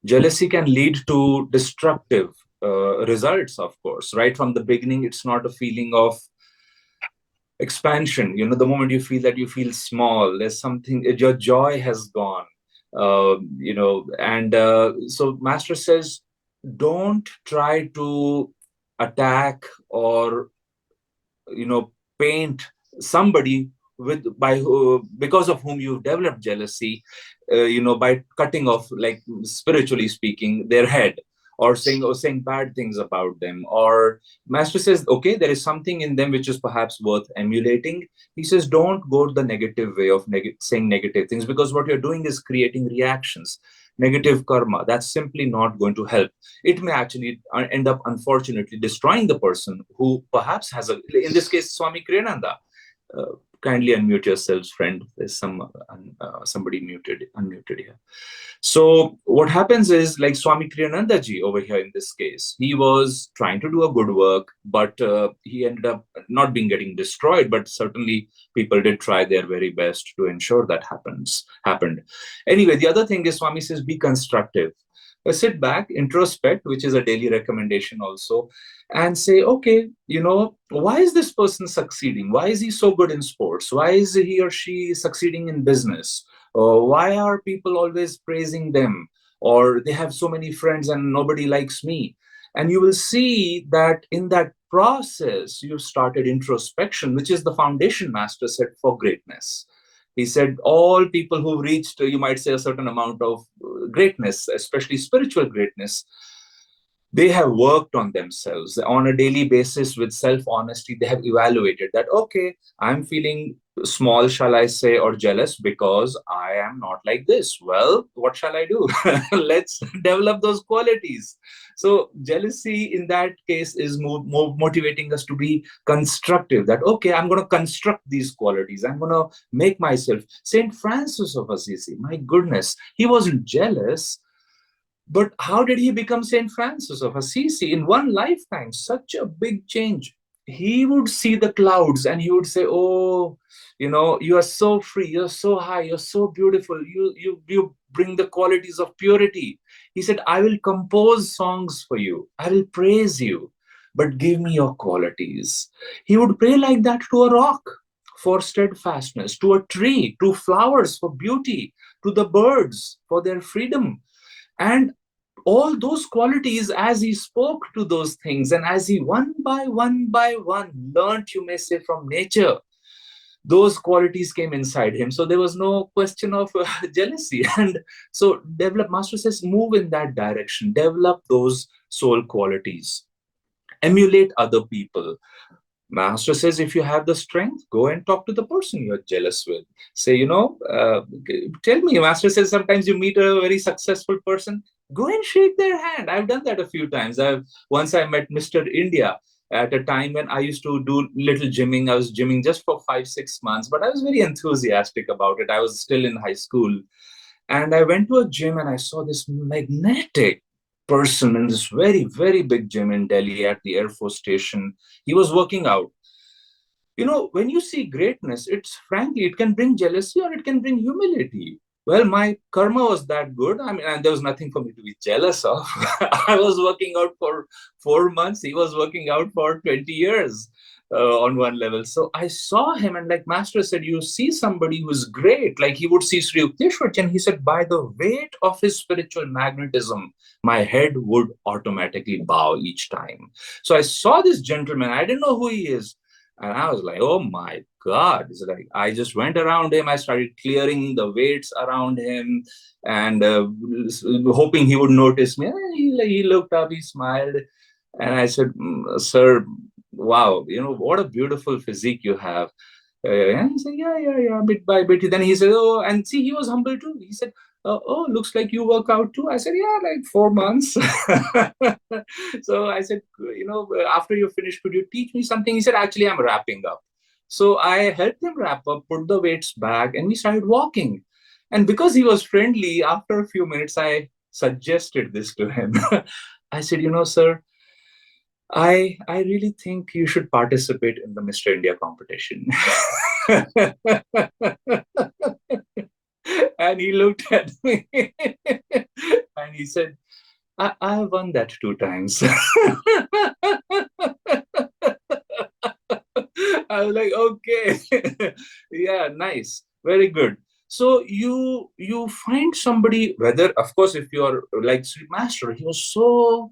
Jealousy can lead to destructive results, of course. Right from the beginning, it's not a feeling of expansion. The moment you feel that, you feel small, there's something, your joy has gone. And so Master says, don't try to attack or paint somebody because of whom you've developed jealousy, by cutting off, like spiritually speaking, their head, or saying bad things about them. Or Master says, okay, there is something in them which is perhaps worth emulating. He says, don't go to the negative way of saying negative things, because what you're doing is creating reactions, negative karma. That's simply not going to help. It may actually end up, unfortunately, destroying the person who perhaps has in this case, Swami Kriyananda. Uh, Kindly unmute yourselves, friend. There's somebody unmuted here. So what happens is, like Swami Kriyananda ji over here in this case, he was trying to do a good work, but he ended up not being getting destroyed. But certainly, people did try their very best to ensure that happened. Anyway, the other thing is, Swami says, be constructive. Sit back, introspect, which is a daily recommendation also, and say, okay, why is this person succeeding? Why is he so good in sports? Why is he or she succeeding in business? Why are people always praising them? Or they have so many friends and nobody likes me. And you will see that in that process, you started introspection, which is the foundation, Master said, for greatness. He said all people who reached, you might say, a certain amount of greatness, especially spiritual greatness, they have worked on themselves on a daily basis with self-honesty. They have evaluated that, okay, I'm feeling small, shall I say, or jealous because I am not like this. Well, what shall I do? Let's develop those qualities. So jealousy in that case is more motivating us to be constructive, that, okay, I'm going to construct these qualities. I'm going to make myself. Saint Francis of Assisi, my goodness, he wasn't jealous. But how did he become Saint Francis of Assisi in one lifetime? Such a big change. He would see the clouds and he would say, oh, you are so free, you're so high, you're so beautiful, you bring the qualities of purity. He said, I will compose songs for you, I will praise you, but give me your qualities. He would pray like that to a rock for steadfastness, to a tree, to flowers for beauty, to the birds for their freedom. And all those qualities, as he spoke to those things, and as he one by one learned, you may say, from nature, those qualities came inside him. So there was no question of jealousy. And so develop, Master says, move in that direction, develop those soul qualities, emulate other people. Master says, if you have the strength, go and talk to the person you're jealous with. Say, tell me. Master says, sometimes you meet a very successful person, go and shake their hand. I've done that a few times. Once I met Mr. India at a time when I used to do little gymming. I was gymming just for 5-6 months, but I was very enthusiastic about it. I was still in high school. And I went to a gym and I saw this magnetic person in this very, very big gym in Delhi at the Air Force Station. He was working out. When you see greatness, it's frankly, it can bring jealousy or it can bring humility. Well, my karma was that good. I mean, and there was nothing for me to be jealous of. I was working out for 4 months. He was working out for 20 years on one level. So I saw him, and like Master said, you see somebody who's great. Like he would see Sri Yukteswar, and he said, by the weight of his spiritual magnetism, my head would automatically bow each time. So I saw this gentleman. I didn't know who he is. And I was like, oh my God. It's like, I just went around him. I started clearing the weights around him and hoping he would notice me. And he looked up, he smiled. And I said, sir, wow, what a beautiful physique you have. And he said, yeah, bit by bit. Then he said, oh, and see, he was humble too. He said, oh, looks like you work out too. I said, yeah, like 4 months. So I said, after you finish, could you teach me something? He said, actually, I'm wrapping up. So I helped him wrap up, put the weights back, and we started walking. And because he was friendly, after a few minutes, I suggested this to him. I said, sir, I really think you should participate in the Mr. India competition. And he looked at me and he said, I won that 2 times. I was like, okay, yeah, nice, very good. So you find somebody, whether, of course, if you're like Sri Master, he was so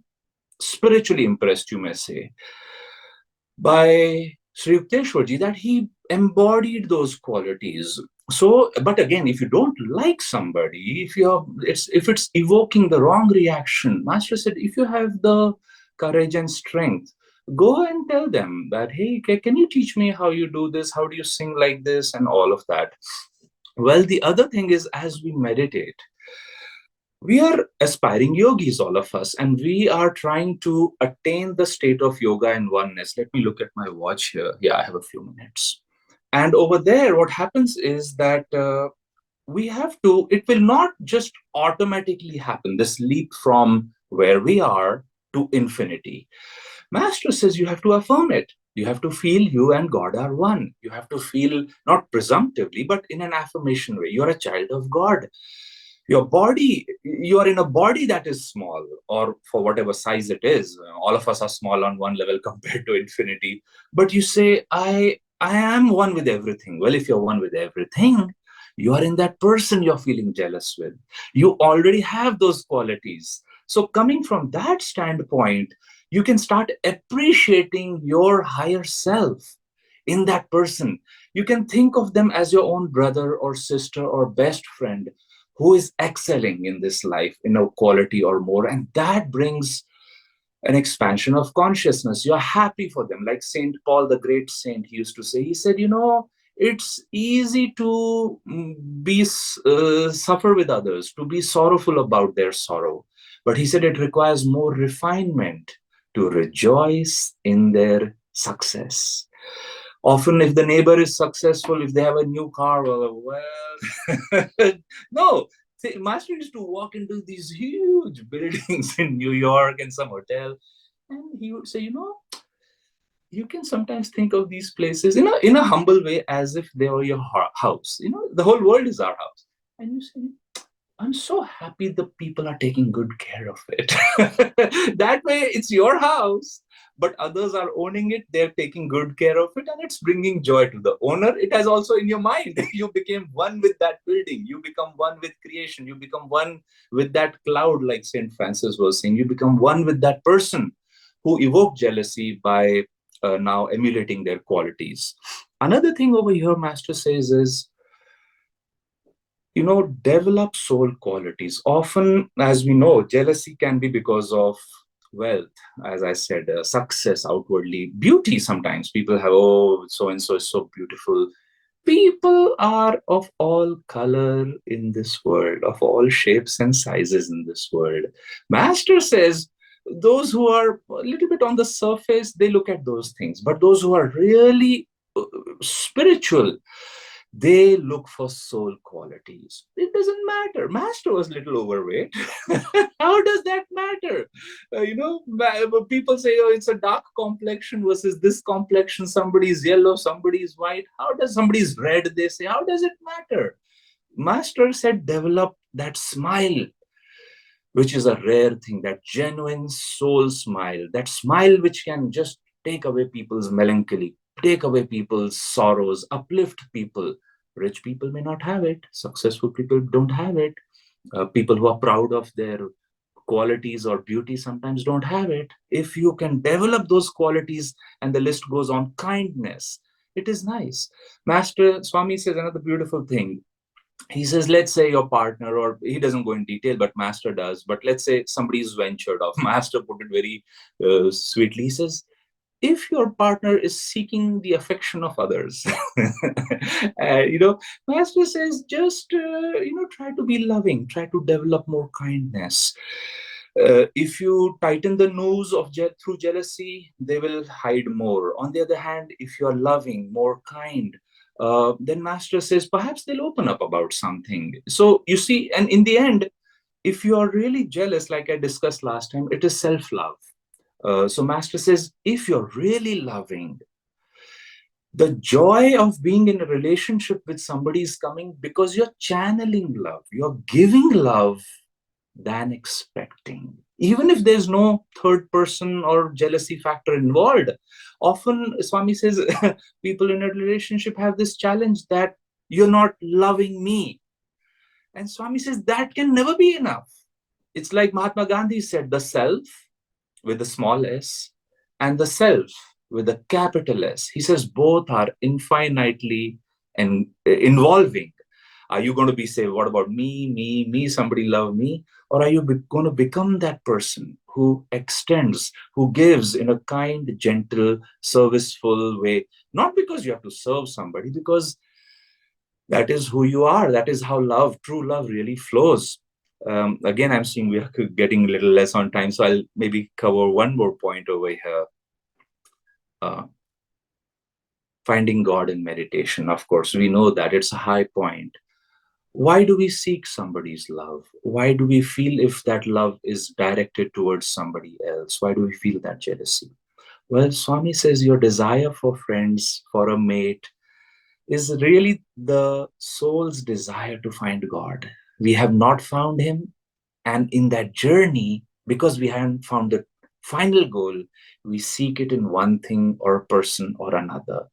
spiritually impressed, you may say, by Sri Yukteswarji, that he embodied those qualities. So, but again, if you don't like somebody, if it's evoking the wrong reaction, Master said, if you have the courage and strength, go and tell them that, hey, can you teach me how you do this? How do you sing like this? And all of that. Well, the other thing is, as we meditate, we are aspiring yogis, all of us, and we are trying to attain the state of yoga and oneness. Let me look at my watch here. Yeah, I have a few minutes. And over there, what happens is that we have to, it will not just automatically happen, this leap from where we are to infinity. Master says you have to affirm it. You have to feel you and God are one. You have to feel, not presumptively, but in an affirmation way. You're a child of God. Your body, you are in a body that is small, or for whatever size it is. All of us are small on one level compared to infinity. But you say, I am one with everything. Well, if you're one with everything, you are in that person you're feeling jealous with. You already have those qualities. So coming from that standpoint, you can start appreciating your higher self in that person. You can think of them as your own brother or sister or best friend who is excelling in this life in a quality or more. And that brings an expansion of consciousness. You're happy for them. Like Saint Paul, the great saint, he used to say, he said, it's easy to suffer with others, to be sorrowful about their sorrow. But he said it requires more refinement to rejoice in their success. Often, if the neighbor is successful, if they have a new car, well, no. See, Master used to walk into these huge buildings in New York and some hotel, and he would say, you can sometimes think of these places in a humble way, as if they were your house. The whole world is our house, and you say, I'm so happy the people are taking good care of it. That way, it's your house, but others are owning it. They're taking good care of it, and it's bringing joy to the owner. It has also in your mind. You became one with that building. You become one with creation. You become one with that cloud, like St. Francis was saying. You become one with that person who evoked jealousy by now emulating their qualities. Another thing over here, Master says, is develop soul qualities. Often, as we know, jealousy can be because of wealth, as I said, success outwardly, beauty. Sometimes people have, oh, so and so is so beautiful. People are of all color in this world, of all shapes and sizes in this world. Master says those who are a little bit on the surface, they look at those things, but those who are really spiritual, they look for soul qualities. It doesn't matter. Master was a little overweight. How does that matter? People say, oh, it's a dark complexion versus this complexion. Somebody is yellow, somebody is white. How does somebody is red? They say, how does it matter? Master said, develop that smile, which is a rare thing, that genuine soul smile, that smile which can just take away people's melancholy, take away people's sorrows, uplift people. Rich people may not have it, successful people don't have it. People who are proud of their qualities or beauty sometimes don't have it. If you can develop those qualities, and the list goes on, kindness, it is nice. Master Swami says another beautiful thing. He says, let's say your partner, or he doesn't go in detail, but Master does, but let's say somebody's ventured off. Master put it very sweetly. He says, if your partner is seeking the affection of others, Master says, just try to be loving, try to develop more kindness. If you tighten the noose of through jealousy, they will hide more. On the other hand, if you are loving, more kind, then Master says perhaps they'll open up about something. So you see, and in the end, if you are really jealous, like I discussed last time, it is self-love. So Master says, if you're really loving, the joy of being in a relationship with somebody is coming because you're channeling love, you're giving love than expecting. Even if there's no third person or jealousy factor involved, often Swami says people in a relationship have this challenge that you're not loving me. And Swami says that can never be enough. It's like Mahatma Gandhi said, the self with a small s and the self with a capital S. He says both are infinitely and involving. Are you going to be say, what about me, somebody love me? Or are you going to become that person who extends, who gives in a kind, gentle, serviceful way? Not because you have to serve somebody, because that is who you are. That is how love, true love, really flows. Again, I'm seeing we are getting a little less on time, so I'll maybe cover one more point over here. Uh, Finding God in meditation. Of course, we know that it's a high point. Why do we seek somebody's love? Why do we feel if that love is directed towards somebody else? Why do we feel that jealousy? Well, Swami says your desire for friends, for a mate, is really the soul's desire to find God. We have not found Him, and in that journey, because we haven't found the final goal, we seek it in one thing or a person or another.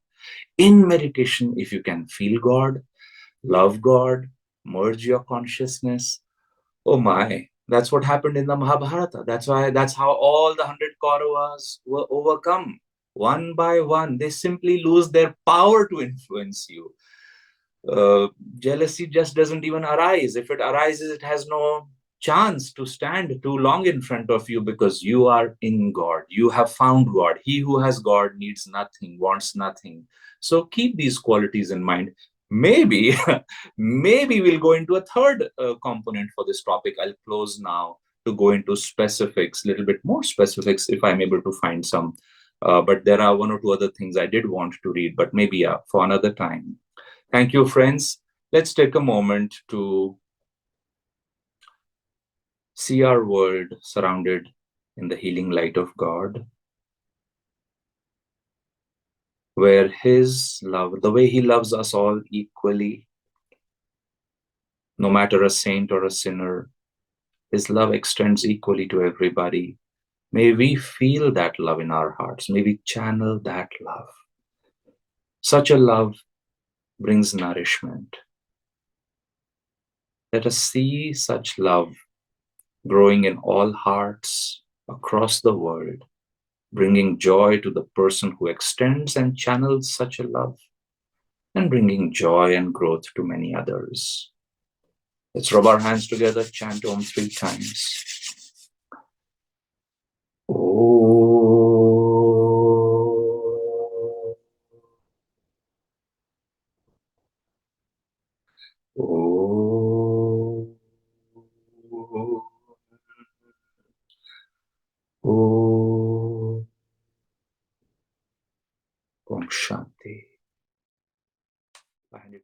In meditation, if you can feel God, love God, merge your consciousness, oh my, that's what happened in the Mahabharata. That's how all the 100 Kauravas were overcome. One by one, they simply lose their power to influence you. uh, Jealousy just doesn't even arise. If it arises, it has no chance to stand too long in front of you, because you are in God. You have found God. He who has God needs nothing, wants nothing. So keep these qualities in mind. Maybe, maybe we'll go into a third component for this topic. I'll close now to go into specifics, a little bit more specifics if I'm able to find some. But there are one or two other things I did want to read, but maybe for another time. Thank you, friends. Let's take a moment to see our world surrounded in the healing light of God, where His love, the way He loves us all equally, no matter a saint or a sinner, His love extends equally to everybody. May we feel that love in our hearts. May we channel that love. Such a love brings nourishment. Let us see such love growing in all hearts across the world, bringing joy to the person who extends and channels such a love, and bringing joy and growth to many others. Let's rub our hands together, chant Om 3 times. Om. Om. Om Shanti. I hand it